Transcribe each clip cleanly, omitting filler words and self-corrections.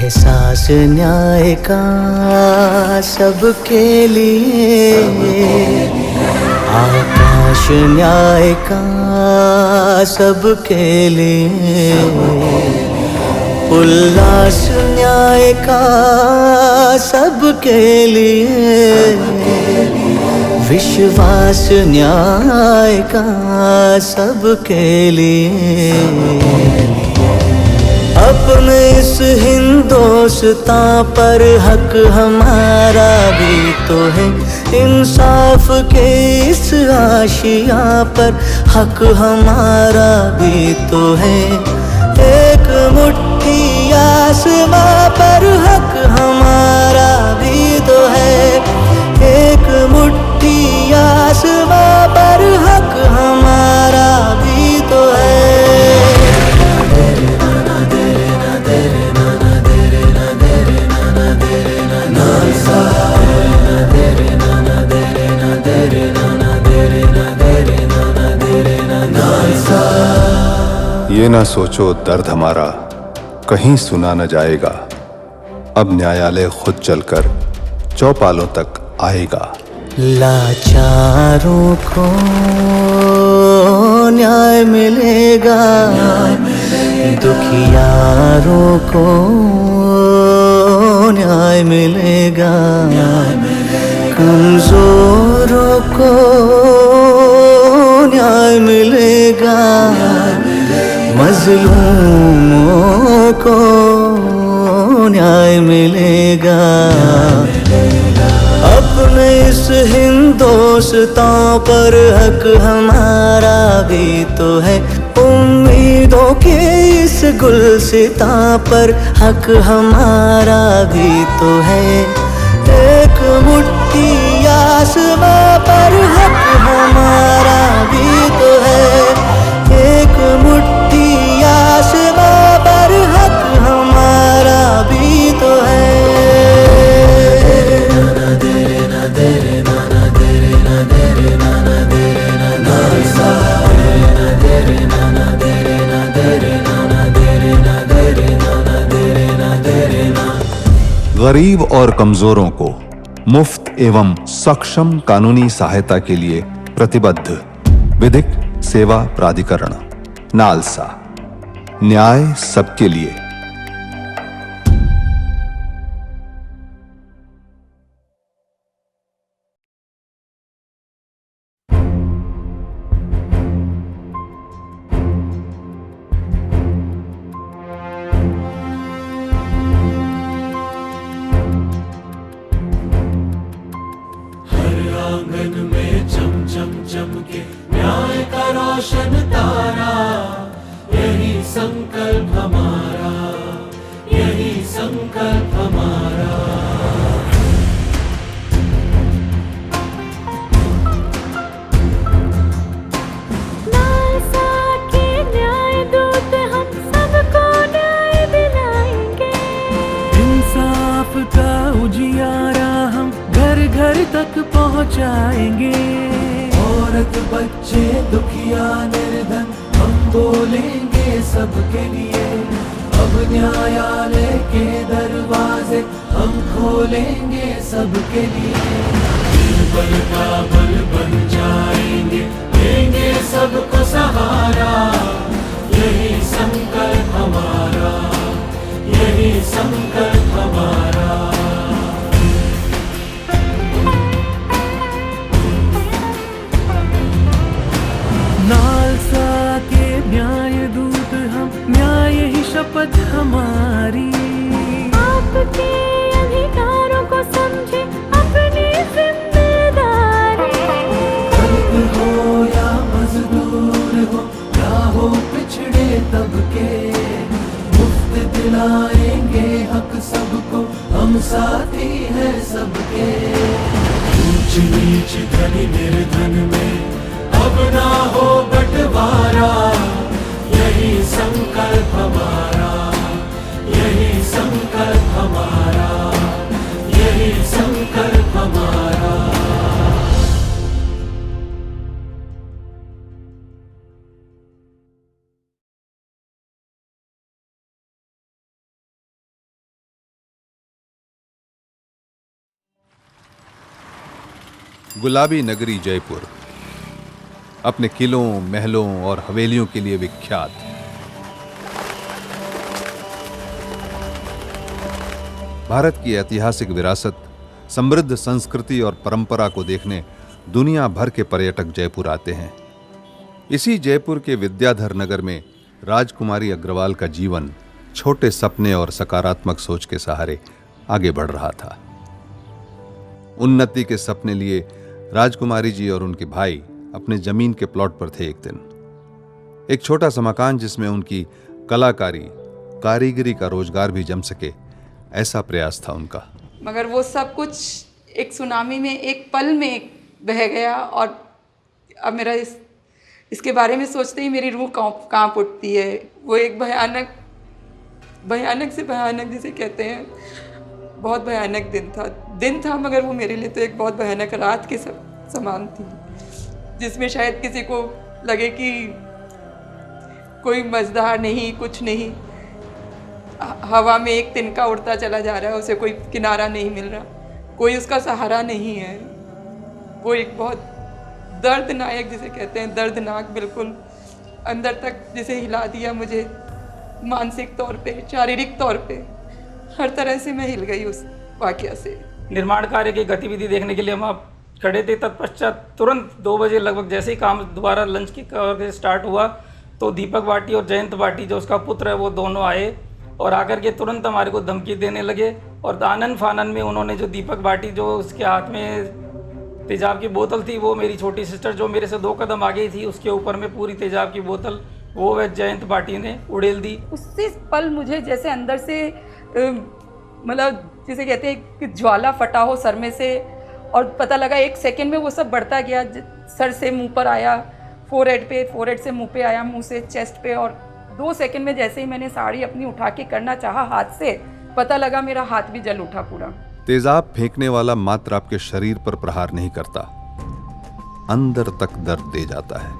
एहसास न्याय का सबके लिए, आकाश न्याय का सबके लिए, उल्लास न्याय का सबके लिए, विश्वास न्याय का सबके लिए। अपने इस हिंदुस्तान पर हक हमारा भी तो है, इंसाफ के इस आशिया पर हक हमारा भी तो है। एक मुट्ठी आसमां पर हक हमारा भी तो है, एक मुट्ठी आसमां पर हक हमारा भी तो है। ये ना सोचो दर्द हमारा कहीं सुना न जाएगा, अब न्यायालय खुद चलकर चौपालों तक आएगा। लाचारों को न्याय मिलेगा, दुखियारों को न्याय मिलेगा, कमजोरों को न्याय मिलेगा, मजलूमों को न्याय मिलेगा। अपने इस हिंदुस्तान पर हक हमारा भी तो है, उम्मीदों के इस गुलसितां पर हक हमारा भी तो है। एक मुट्ठी आसमां पर हक हमारा भी तो है, एक मुट्ठी आसमां पर हक हमारा भी तो है। गरीब और कमजोरों को मुफ्त एवं सक्षम कानूनी सहायता के लिए प्रतिबद्ध विधिक सेवा प्राधिकरण नालसा, न्याय सबके लिए। आंगन में चम चम चमके न्याय का रोशन तारा, यही संकल्प हमारा, यही संकल्प हमारा। नालसा के न्याय दूत हम सबको न्याय दिलाएंगे, इंसाफ का उजियारा हम घर घर तक पहुंचाएंगे। औरत बच्चे दुखिया निर्धन हम बोलेंगे सबके लिए, अब न्यायालय के दरवाजे हम खोलेंगे सबके लिए। निर्बल का बल बन जाएंगे, देंगे सबको सहारा, यही संकल्प हमारा, यही संकल्प हमारा। नालसा के न्याय दूत हम, न्याय ही शपथ हमारी। आपके अधिकारों को समझे अपनी जिम्मेदारी, दलित हो या मजदूर हो या हो पिछड़े तबके, मुफ्त दिलाएंगे हक सबको, हम साथी हैं सबके। ऊंच नीच धनी निर्धन में अब ना हो बंटवारा, यही संकल्प हमारा, यही संकल्प हमारा, यही संकल्प हमारा। गुलाबी नगरी जयपुर अपने किलों, महलों और हवेलियों के लिए विख्यात। भारत की ऐतिहासिक विरासत, समृद्ध संस्कृति और परंपरा को देखने दुनिया भर के पर्यटक जयपुर आते हैं। इसी जयपुर के विद्याधर नगर में राजकुमारी अग्रवाल का जीवन छोटे सपने और सकारात्मक सोच के सहारे आगे बढ़ रहा था। उन्नति के सपने लिए राजकुमारी जी और उनके भाई अपने जमीन के प्लॉट पर थे। एक दिन एक छोटा सा मकान जिसमें उनकी कलाकारी, कारीगरी का रोजगार भी जम सके, ऐसा प्रयास था उनका। मगर वो सब कुछ एक सुनामी में, एक पल में बह गया। और अब मेरा इसके बारे में सोचते ही मेरी रूह कांप उठती है। वो एक भयानक से भयानक जिसे कहते हैं, बहुत भयानक दिन था, मगर वो मेरे लिए तो एक बहुत भयानक रात के समान थी, जिसमें शायद किसी को लगे कि कोई मज़दार नहीं, कुछ नहीं, हवा में एक तिनका उड़ता चला जा रहा है, उसे कोई किनारा नहीं मिल रहा, कोई उसका सहारा नहीं है। वो एक बहुत दर्दनाक, जिसे कहते हैं दर्दनाक, बिल्कुल अंदर तक जिसे हिला दिया मुझे, मानसिक तौर पे, शारीरिक तौर पे, हर तरह से मैं हिल गई उस वाकया से। निर्माण कार्य की गतिविधि देखने के लिए हम आप खड़े थे। तत्पश्चात तुरंत 2 बजे लगभग जैसे ही काम दोबारा लंच की स्टार्ट हुआ तो दीपक भाटी और जयंत भाटी जो उसका पुत्र है वो दोनों आए और आकर के तुरंत हमारे को धमकी देने लगे। और आनन फानन में उन्होंने जो दीपक भाटी, जो उसके हाथ में तेजाब की बोतल थी, वो मेरी छोटी सिस्टर जो मेरे से 2 कदम आगे थी, उसके ऊपर में पूरी तेजाब की बोतल वो वह जयंत भाटी ने उड़ेल दी। उसी पल मुझे जैसे अंदर से मतलब जिसे कहते हैं कि ज्वाला फटा हो सर में से, और पता लगा 1 सेकंड में वो सब बढ़ता गया। सर से मुंह पर आया, फोरहेड से मुंह पे आया, मुंह से चेस्ट पे, और 2 सेकंड में जैसे ही मैंने साड़ी अपनी उठा के करना चाहा हाथ से, पता लगा मेरा हाथ भी जल उठा पूरा। तेजाब फेंकने वाला मात्र आपके शरीर पर प्रहार नहीं करता, अंदर तक दर्द दे जाता है,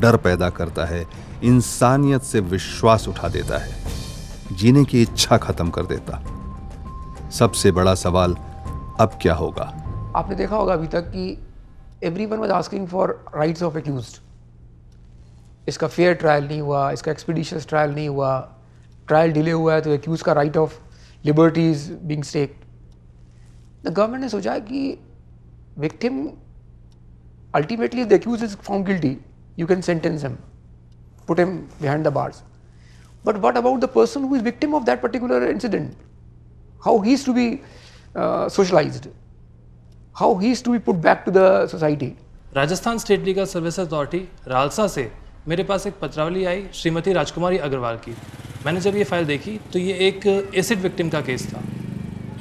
डर पैदा करता है, इंसानियत से विश्वास उठा देता है, जीने की इच्छा खत्म कर देता। सबसे बड़ा सवाल अब क्या होगा? आपने देखा होगा अभी तक कि everyone was asking for rights of accused. इसका फेयर ट्रायल नहीं हुआ, इसका एक्सपीडिशियस ट्रायल नहीं हुआ, ट्रायल डिले हुआ है तो एक्यूज का right of liberty is being staked. The government ने सोचा कि victim ultimately the accused is found guilty, you can sentence him, put him behind the bars, but what about the person who is victim of that particular incident? How he is to be socialized, how he is to be put back to the society? Rajasthan state legal service authority RALSA से मेरे पास एक पत्रावली आई श्रीमती राजकुमारी अग्रवाल की। मैंने जब ये file देखी तो ये एक एसिड विक्टिम का केस था।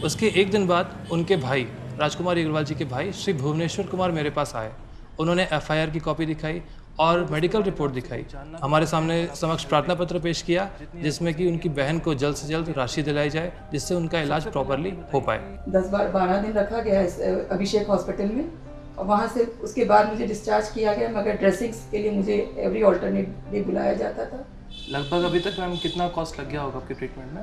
उसके 1 दिन बाद उनके भाई, राजकुमारी अग्रवाल जी के भाई श्री भुवनेश्वर कुमार मेरे पास आए। उन्होंने FIR की कॉपी दिखाई और मेडिकल रिपोर्ट दिखाई, हमारे सामने समक्ष प्रार्थना पत्र पेश किया जिसमें कि उनकी बहन को जल्द से जल्द राशि दिलाई जाए जिससे उनका इलाज प्रॉपरली हो पाए। 10-12 दिन रखा गया है अभिषेक हॉस्पिटल में, और वहाँ से उसके बाद मुझे डिस्चार्ज किया गया, मगर ड्रेसिंग्स के लिए मुझे एवरी ऑल्टरनेट डे बुलाया जाता था। लगभग अभी तक मैम कितना कॉस्ट लग गया होगा आपके ट्रीटमेंट में?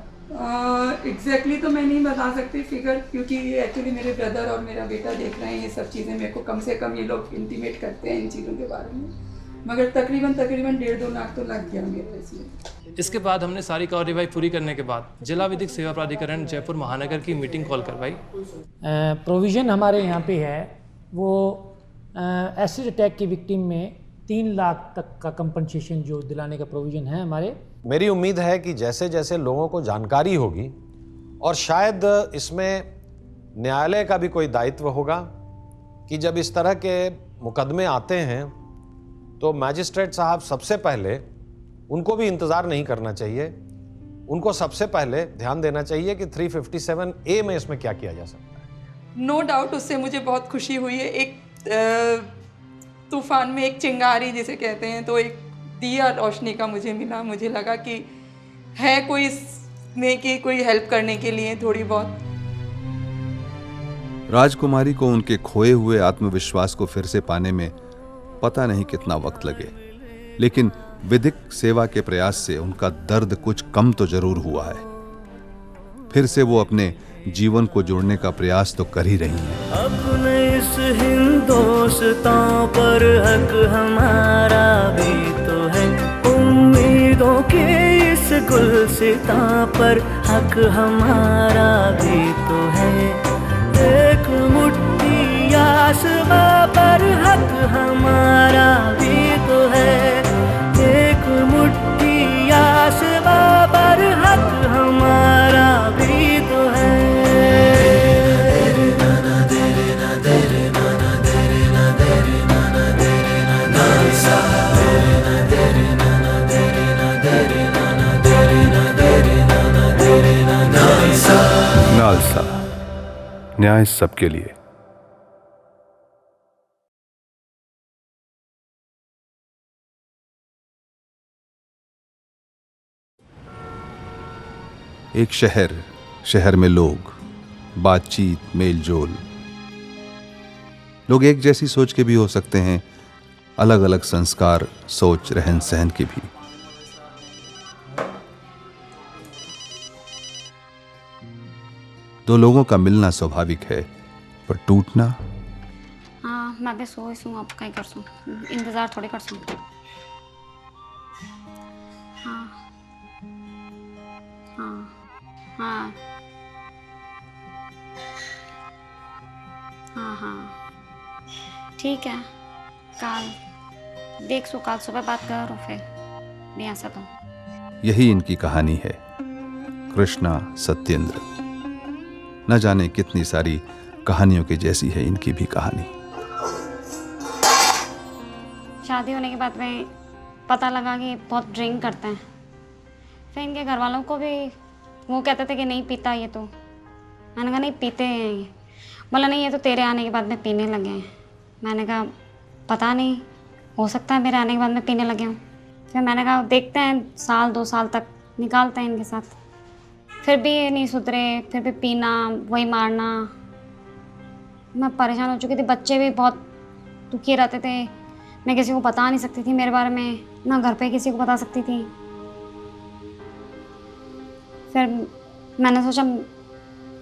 एग्जैक्टली तो मैं नहीं बता सकती फिगर, क्योंकि एक्चुअली मेरे ब्रदर और मेरा बेटा देख रहे हैं ये सब चीज़ें। मेरे को कम से कम ये लोग इंटीमेट करते हैं इन चीज़ों के बारे में, मगर तकरीबन 1.5-2 लाख तो लग गया मेरे इसमें। इसके बाद हमने सारी कार्यवाही पूरी करने के बाद जिला विधिक सेवा प्राधिकरण जयपुर महानगर की मीटिंग कॉल करवाई। प्रोविज़न हमारे यहाँ पे है वो एसिड अटैक की विक्टिम में 3 लाख तक का कंपनसेशन जो दिलाने का प्रोविज़न है हमारे। मेरी उम्मीद है कि जैसे जैसे लोगों को जानकारी होगी और शायद इसमें न्यायालय का भी कोई दायित्व होगा कि जब इस तरह के मुकदमे आते हैं तो मैजिस्ट्रेट साहब सबसे पहले उनको भी इंतज़ार नहीं करना चाहिए, उनको सबसे पहले ध्यान देना चाहिए कि 357A में इसमें क्या किया जा सकता है। नो डाउट उससे मुझे बहुत खुशी हुई है। एक तूफान में एक चिंगारी जिसे कहते हैं, तो एक दिया रोशनी का मुझे मिला। मुझे लगा कि है कोई इसमें कि कोई हेल्प करने के लिए थोड़ी बहुत। राजकुमारी को उनके खोए हुए आत्मविश्वास को फिर से पाने में पता नहीं कितना वक्त लगे, लेकिन विधिक सेवा के प्रयास से उनका दर्द कुछ कम तो जरूर हुआ है। फिर से वो अपने जीवन को जोड़ने का प्रयास तो कर ही रही हैं। अपने इस हिंदोस्तां पर हक हमारा भी तो है, उम्मीदों के इस गुलसितां पर हक हमारा भी तो है। एक मुट्ठी आसमां पर हक हमारा भी तो है, एक मुट्ठी आसमां पर हक हमारा भी तो है। नालसा, न्याय सबके लिए। एक शहर, शहर में लोग, बातचीत, मेलजोल। लोग एक जैसी सोच के भी हो सकते हैं, अलग अलग संस्कार, सोच, रहन सहन के भी। दो लोगों का मिलना स्वाभाविक है, पर टूटना? हाँ, मैं भी सोई अब कहीं कर सूँ, इंतजार थोड़ी कर सूँ। हाँ हाँ हाँ हाँ हाँ ठीक है, काल देख सो, काल सुबह बात करो फिर नहीं ऐसा तो। यही इनकी कहानी है, कृष्णा सत्येंद्र। न जाने कितनी सारी कहानियों की जैसी है इनकी भी कहानी। शादी होने के बाद में पता लगा कि बहुत ड्रिंक करते हैं। फिर इनके घर वालों को भी वो कहते थे कि नहीं पीता ये तो। मैंने कहा नहीं पीते हैं ये। बोला नहीं ये तो तेरे आने के बाद में पीने लगे हैं। मैंने कहा पता नहीं, हो सकता है मेरे आने के बाद में पीने लगे हों। फिर मैंने कहा देखते हैं, साल 2 साल तक निकालते हैं इनके साथ। फिर भी ये नहीं सुधरे, फिर भी पीना, वही मारना। मैं परेशान हो चुकी थी। बच्चे भी बहुत दुखी रहते थे। मैं किसी को बता नहीं सकती थी मेरे बारे में, ना घर पे किसी को बता सकती थी। फिर मैंने सोचा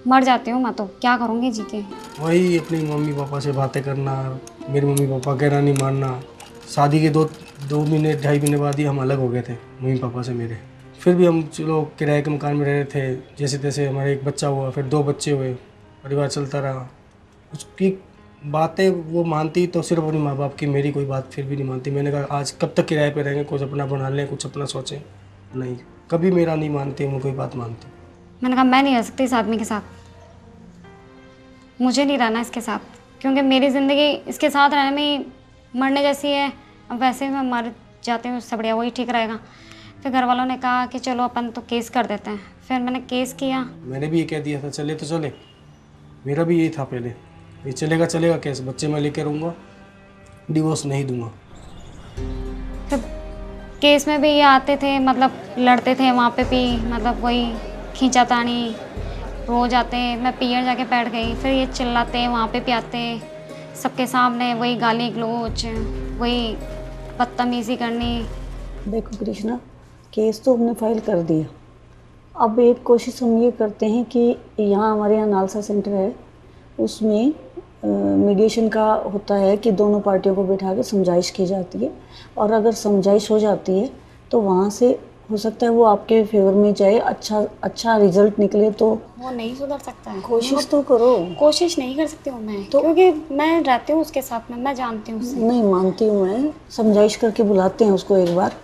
मर जाती हूँ मैं तो, क्या करूँगी जी के। वही अपनी मम्मी पापा से बातें करना, मेरे मम्मी पापा कहना नहीं मानना। शादी के 2 महीने 2.5 महीने बाद ही हम अलग हो गए थे मम्मी पापा से मेरे। फिर भी हम चलो किराए के मकान में रह रहे थे, जैसे तैसे हमारा एक बच्चा हुआ, फिर 2 बच्चे हुए, परिवार चलता रहा। उसकी बातें वो मानती तो सिर्फ अपने माँ बाप की, मेरी कोई बात फिर भी नहीं मानती। मैंने कहा आज कब तक किराए पे रहेंगे, कुछ अपना बना लें, कुछ अपना सोचें। नहीं, कभी मेरा नहीं मानती, वो कोई बात मानती। मैंने कहा मैं नहीं रह सकती इस आदमी के साथ, मुझे नहीं रहना इसके साथ, क्योंकि मेरी ज़िंदगी इसके साथ रहने में मरने जैसी है। अब वैसे मैं मर जाती हूँ, उससे बढ़िया वही ठीक रहेगा। फिर घर वालों ने कहा कि चलो अपन तो केस कर देते हैं। फिर मैंने केस किया। मैंने भी ये कह दिया था चले तो चले, मेरा भी यही था पहले, ये चलेगा चलेगा केस, बच्चे मैं लेकर रहूँगा, डिवोर्स नहीं दूंगा। फिर केस में भी ये आते थे, मतलब लड़ते थे वहाँ पे भी, मतलब वही खींचातानी रोज आते। मैं पियर जाके बैठ गई, फिर ये चिल्लाते वहाँ पे भी आते सबके सामने, वही गाली गलोच, वही बदतमीज़ी करनी। देखो कृष्णा, केस तो हमने फाइल कर दिया। अब एक कोशिश हम ये करते हैं कि यहाँ हमारे यहाँ नालसा सेंटर है, उसमें मीडिएशन का होता है कि दोनों पार्टियों को बैठा के समझाइश की जाती है, और अगर समझाइश हो जाती है तो वहाँ से हो सकता है वो आपके फेवर में जाए, अच्छा रिजल्ट निकले। तो वो नहीं सुधर सकता है। कोशिश तो करो। कोशिश नहीं कर सकती हूँ मैं तो, क्योंकि मैं रहती हूँ उसके साथ में, मैं जानती हूँ। नहीं मानती हूँ मैं, समझाइश करके बुलाते हैं उसको एक बार।